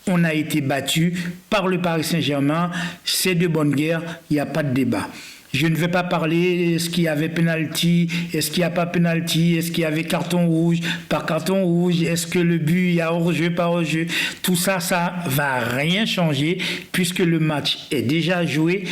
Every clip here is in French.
on a été battu par le Paris Saint-Germain. C'est de bonne guerre, il n'y a pas de débat. Je ne vais pas parler est-ce qu'il y avait penalty, est-ce qu'il n'y a pas penalty, est-ce qu'il y avait carton rouge, pas carton rouge, est-ce que le but, il y a hors-jeu, pas hors-jeu. Tout ça, ça va rien changer puisque le match est déjà joué.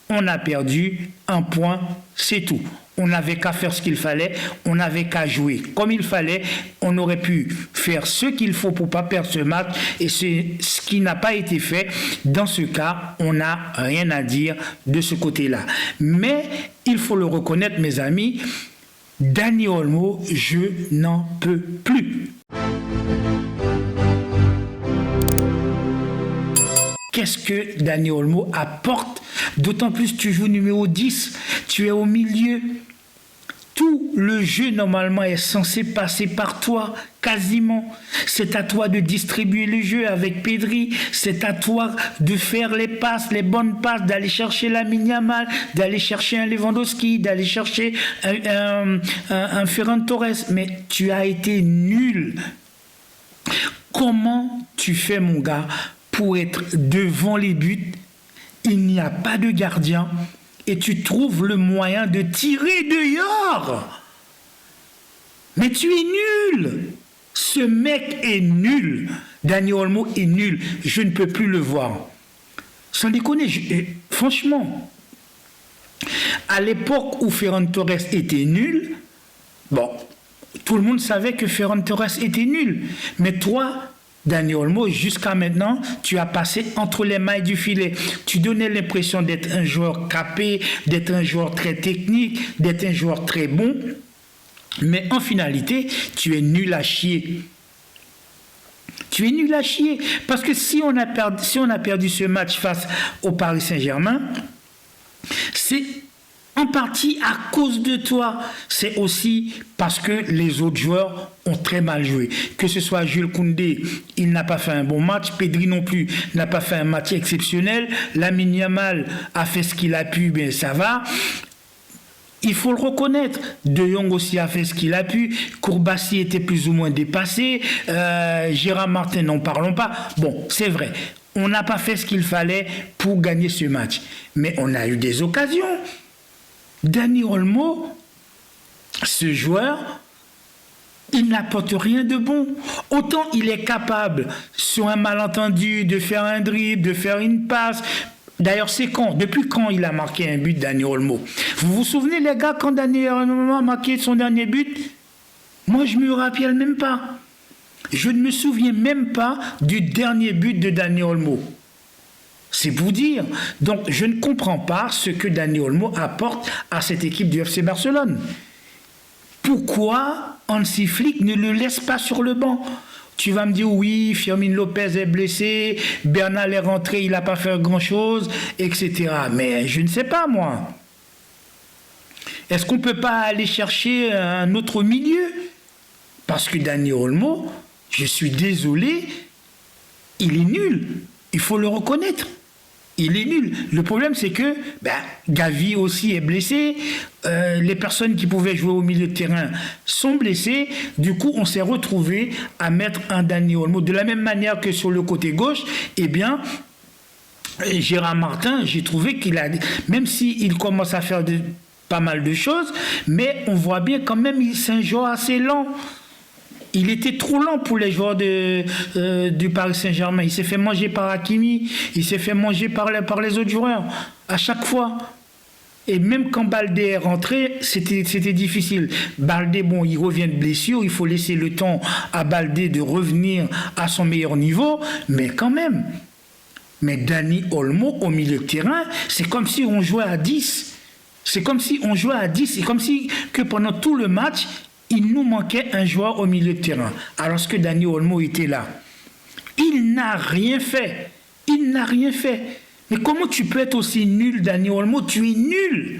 On a perdu un point, c'est tout. On n'avait qu'à faire ce qu'il fallait, on n'avait qu'à jouer comme il fallait, on aurait pu faire ce qu'il faut pour ne pas perdre ce match et c'est ce qui n'a pas été fait. Dans ce cas, on n'a rien à dire de ce côté-là. Mais il faut le reconnaître, mes amis, Dani Olmo, je n'en peux plus. Qu'est-ce que Dani Olmo apporte? D'autant plus tu joues numéro 10, tu es au milieu. Tout le jeu, normalement, est censé passer par toi, quasiment. C'est à toi de distribuer le jeu avec Pedri. C'est à toi de faire les passes, les bonnes passes, d'aller chercher Lamine Yamal, d'aller chercher un Lewandowski, d'aller chercher un Ferran Torres. Mais tu as été nul. Comment tu fais, mon gars, pour être devant les buts? Il n'y a pas de gardien. Et tu trouves le moyen de tirer dehors. Mais tu es nul. Ce mec est nul. Dani Olmo est nul. Je ne peux plus le voir. Sans déconner, franchement, à l'époque où Ferran Torres était nul, bon, tout le monde savait que Ferran Torres était nul. Mais toi, Dani Olmo, jusqu'à maintenant, tu as passé entre les mailles du filet. Tu donnais l'impression d'être un joueur capé, d'être un joueur très technique, d'être un joueur très bon. Mais en finalité, tu es nul à chier. Tu es nul à chier. Parce que si on a perdu ce match face au Paris Saint-Germain, c'est en partie à cause de toi. C'est aussi parce que les autres joueurs ont très mal joué. Que ce soit Jules Koundé, il n'a pas fait un bon match. Pedri non plus n'a pas fait un match exceptionnel. Lamine Yamal a fait ce qu'il a pu, bien ça va. Il faut le reconnaître. De Jong aussi a fait ce qu'il a pu. Kourbassi était plus ou moins dépassé. Gérard Martin, n'en parlons pas. Bon, c'est vrai. On n'a pas fait ce qu'il fallait pour gagner ce match. Mais on a eu des occasions. Dani Olmo, ce joueur, il n'apporte rien de bon. Autant il est capable, sur un malentendu, de faire un dribble, de faire une passe. D'ailleurs, c'est quand? Depuis quand il a marqué un but, Dani Olmo? Vous vous souvenez, les gars, quand Dani Olmo a marqué son dernier but? Moi, je ne me rappelle même pas. Je ne me souviens même pas du dernier but de Dani Olmo. C'est pour dire. Donc, je ne comprends pas ce que Dani Olmo apporte à cette équipe du FC Barcelone. Pourquoi Hansi Flick ne le laisse pas sur le banc? Tu vas me dire, oui, Fermin Lopez est blessé, Bernal est rentré, il n'a pas fait grand-chose, etc. Mais je ne sais pas, moi. Est-ce qu'on ne peut pas aller chercher un autre milieu? Parce que Dani Olmo, je suis désolé, il est nul. Il faut le reconnaître. Il est nul. Le problème, c'est que Gavi aussi est blessé. Les personnes qui pouvaient jouer au milieu de terrain sont blessées. Du coup, on s'est retrouvé à mettre un Dani Olmo. De la même manière que sur le côté gauche, eh bien, Gérard Martin, j'ai trouvé qu'il a... Même s'il commence à faire pas mal de choses, mais on voit bien quand même c'est un joueur assez lent. Il était trop lent pour les joueurs du Paris Saint-Germain. Il s'est fait manger par Hakimi, il s'est fait manger par les autres joueurs, à chaque fois. Et même quand Baldé est rentré, c'était difficile. Baldé, bon, il revient de blessure, il faut laisser le temps à Baldé de revenir à son meilleur niveau, mais quand même. Mais Dani Olmo, au milieu de terrain, c'est comme si on jouait à 10. C'est comme si on jouait à 10. C'est comme si que pendant tout le match, il nous manquait un joueur au milieu de terrain, alors que Dani Olmo était là. Il n'a rien fait. Il n'a rien fait. Mais comment tu peux être aussi nul, Dani Olmo? Tu es nul.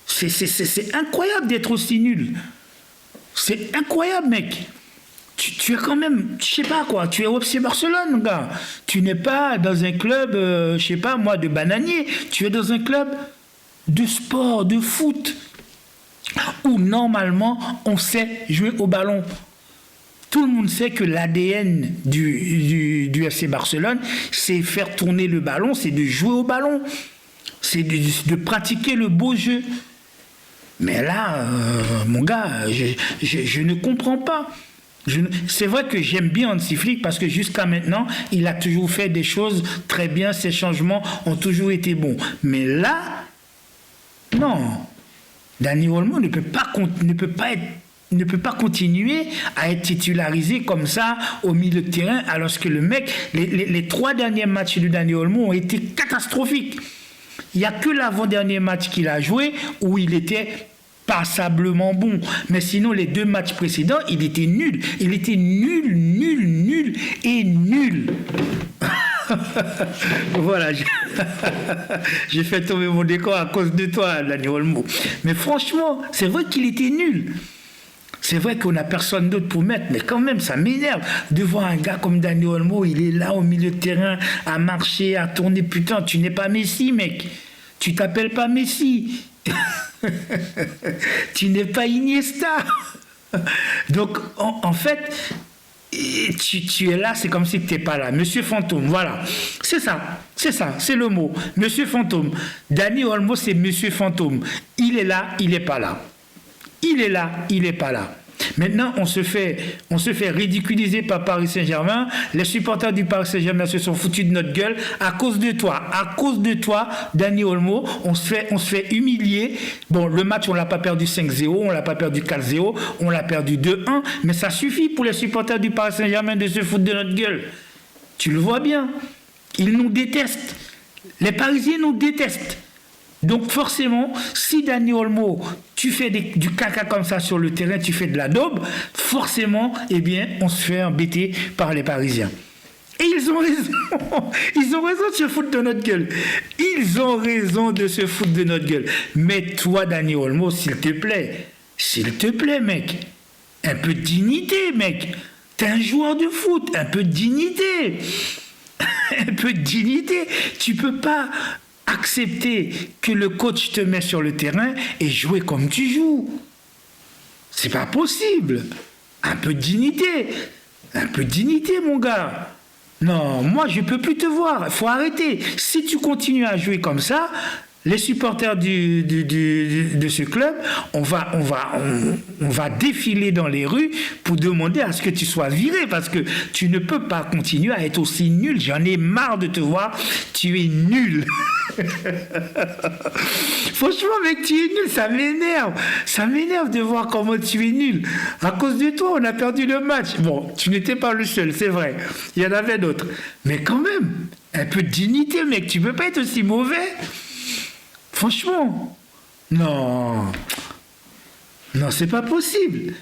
C'est incroyable d'être aussi nul. C'est incroyable, mec. Tu es quand même, je sais pas quoi, tu es au FC Barcelone, gars. Tu n'es pas dans un club, je sais pas moi, de bananier. Tu es dans un club de sport, de foot, où normalement on sait jouer au ballon. Tout le monde sait que l'ADN du FC Barcelone, c'est faire tourner le ballon, c'est de jouer au ballon, c'est de pratiquer le beau jeu. Mais là, mon gars, je ne comprends pas. C'est vrai que j'aime bien Hansi Flick parce que jusqu'à maintenant, il a toujours fait des choses très bien, ses changements ont toujours été bons. Mais là, non. Dani Olmo ne peut pas continuer à être titularisé comme ça au milieu de terrain alors que le mec, les 3 derniers matchs de Dani Olmo ont été catastrophiques. Il n'y a que l'avant-dernier match qu'il a joué où il était passablement bon. Mais sinon, les 2 matchs précédents, il était nul. Il était nul et nul. Voilà, j'ai fait tomber mon décor à cause de toi, Dani Olmo. Mais franchement, c'est vrai qu'il était nul. C'est vrai qu'on n'a personne d'autre pour mettre, mais quand même, ça m'énerve de voir un gars comme Dani Olmo, il est là au milieu de terrain, à marcher, à tourner. Putain, tu n'es pas Messi, mec. Tu t'appelles pas Messi. Tu n'es pas Iniesta. Donc, en fait, tu es là, c'est comme si tu n'étais pas là. Monsieur Fantôme, voilà. C'est ça, c'est le mot. Monsieur Fantôme. Dani Olmo, c'est Monsieur Fantôme. Il est là, il n'est pas là. Il est là, il n'est pas là. Maintenant, on se fait ridiculiser par Paris Saint-Germain. Les supporters du Paris Saint-Germain se sont foutus de notre gueule à cause de toi. À cause de toi, Dani Olmo, on se fait humilier. Bon, le match, on ne l'a pas perdu 5-0, on ne l'a pas perdu 4-0, on l'a perdu 2-1. Mais ça suffit pour les supporters du Paris Saint-Germain de se foutre de notre gueule. Tu le vois bien. Ils nous détestent. Les Parisiens nous détestent. Donc forcément, si Dani Olmo, tu fais du caca comme ça sur le terrain, tu fais de la daube, forcément, eh bien, on se fait embêter par les Parisiens. Et ils ont raison. Ils ont raison de se foutre de notre gueule. Ils ont raison de se foutre de notre gueule. Mais toi, Dani Olmo, s'il te plaît, mec, un peu de dignité, mec. T'es un joueur de foot, un peu de dignité. Un peu de dignité. Tu peux pas accepter que le coach te met sur le terrain et jouer comme tu joues. C'est pas possible. Un peu de dignité. Un peu de dignité, mon gars. Non, moi, je peux plus te voir. Il faut arrêter. Si tu continues à jouer comme ça, les supporters de ce club, on va défiler dans les rues pour demander à ce que tu sois viré parce que tu ne peux pas continuer à être aussi nul. J'en ai marre de te voir. Tu es nul. Franchement, mec, tu es nul. Ça m'énerve. Ça m'énerve de voir comment tu es nul. À cause de toi, on a perdu le match. Bon, tu n'étais pas le seul, c'est vrai. Il y en avait d'autres. Mais quand même, un peu de dignité, mec. Tu peux pas être aussi mauvais. Franchement, non, c'est pas possible.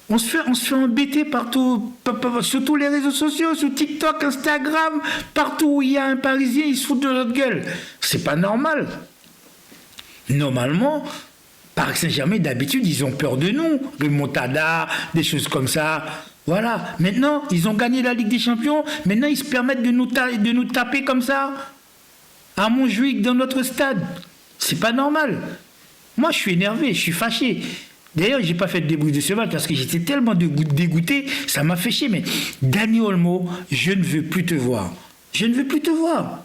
On se fait embêter partout, sur tous les réseaux sociaux, sur TikTok, Instagram, partout où il y a un Parisien, il se fout de notre gueule. C'est pas normal. Normalement, Paris Saint-Germain, d'habitude, ils ont peur de nous. Remontada, des choses comme ça. Voilà. Maintenant, ils ont gagné la Ligue des Champions. Maintenant, ils se permettent de nous taper comme ça, à Montjuïc, dans notre stade. C'est pas normal. Moi, je suis énervé, je suis fâché. D'ailleurs, j'ai pas fait de débrief de ce match parce que j'étais tellement dégoûté, ça m'a fait chier. Mais Dani Olmo, je ne veux plus te voir. Je ne veux plus te voir.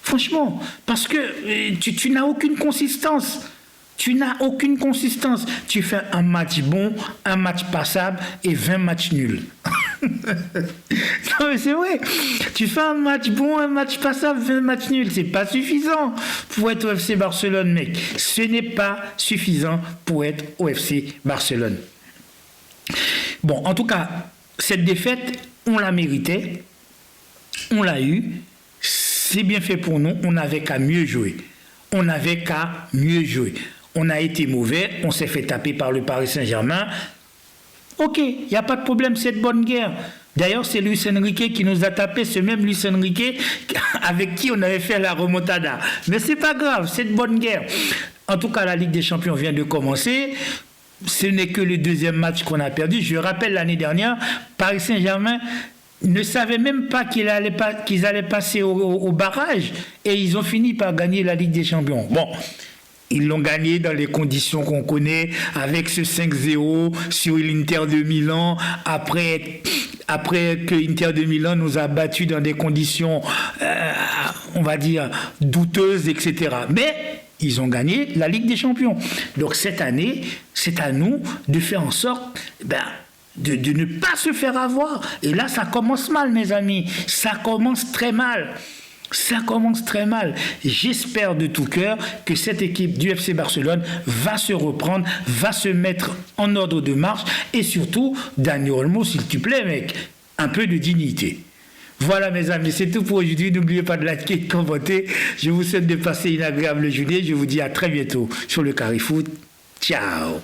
Franchement, parce que tu n'as aucune consistance. Tu n'as aucune consistance. Tu fais un match bon, un match passable et 20 matchs nuls. Non mais c'est vrai. Tu fais un match bon, un match passable, 20 matchs nuls. C'est pas suffisant pour être au FC Barcelone, mec. Ce n'est pas suffisant pour être au FC Barcelone. Bon, en tout cas, cette défaite, on la méritait. On l'a eu. C'est bien fait pour nous. On n'avait qu'à mieux jouer. On n'avait qu'à mieux jouer. On a été mauvais, on s'est fait taper par le Paris Saint-Germain. Ok, il n'y a pas de problème, c'est de bonne guerre. D'ailleurs, c'est Luis Enrique qui nous a tapé, ce même Luis Enrique avec qui on avait fait la remontada. Mais c'est pas grave, c'est de bonne guerre. En tout cas, la Ligue des Champions vient de commencer. Ce n'est que le deuxième match qu'on a perdu. Je rappelle, l'année dernière, Paris Saint-Germain ne savait même pas qu'ils allaient passer au barrage et ils ont fini par gagner la Ligue des Champions. Bon. Ils l'ont gagné dans les conditions qu'on connaît, avec ce 5-0 sur l'Inter de Milan, après que l'Inter de Milan nous a battus dans des conditions, on va dire, douteuses, etc. Mais ils ont gagné la Ligue des Champions. Donc cette année, c'est à nous de faire en sorte de ne pas se faire avoir. Et là, ça commence mal, mes amis. Ça commence très mal. Ça commence très mal. J'espère de tout cœur que cette équipe du FC Barcelone va se reprendre, va se mettre en ordre de marche et surtout, Dani Olmo, s'il te plaît, mec, un peu de dignité. Voilà mes amis, c'est tout pour aujourd'hui. N'oubliez pas de liker, de commenter. Je vous souhaite de passer une agréable journée. Je vous dis à très bientôt sur le Carré Foot. Ciao.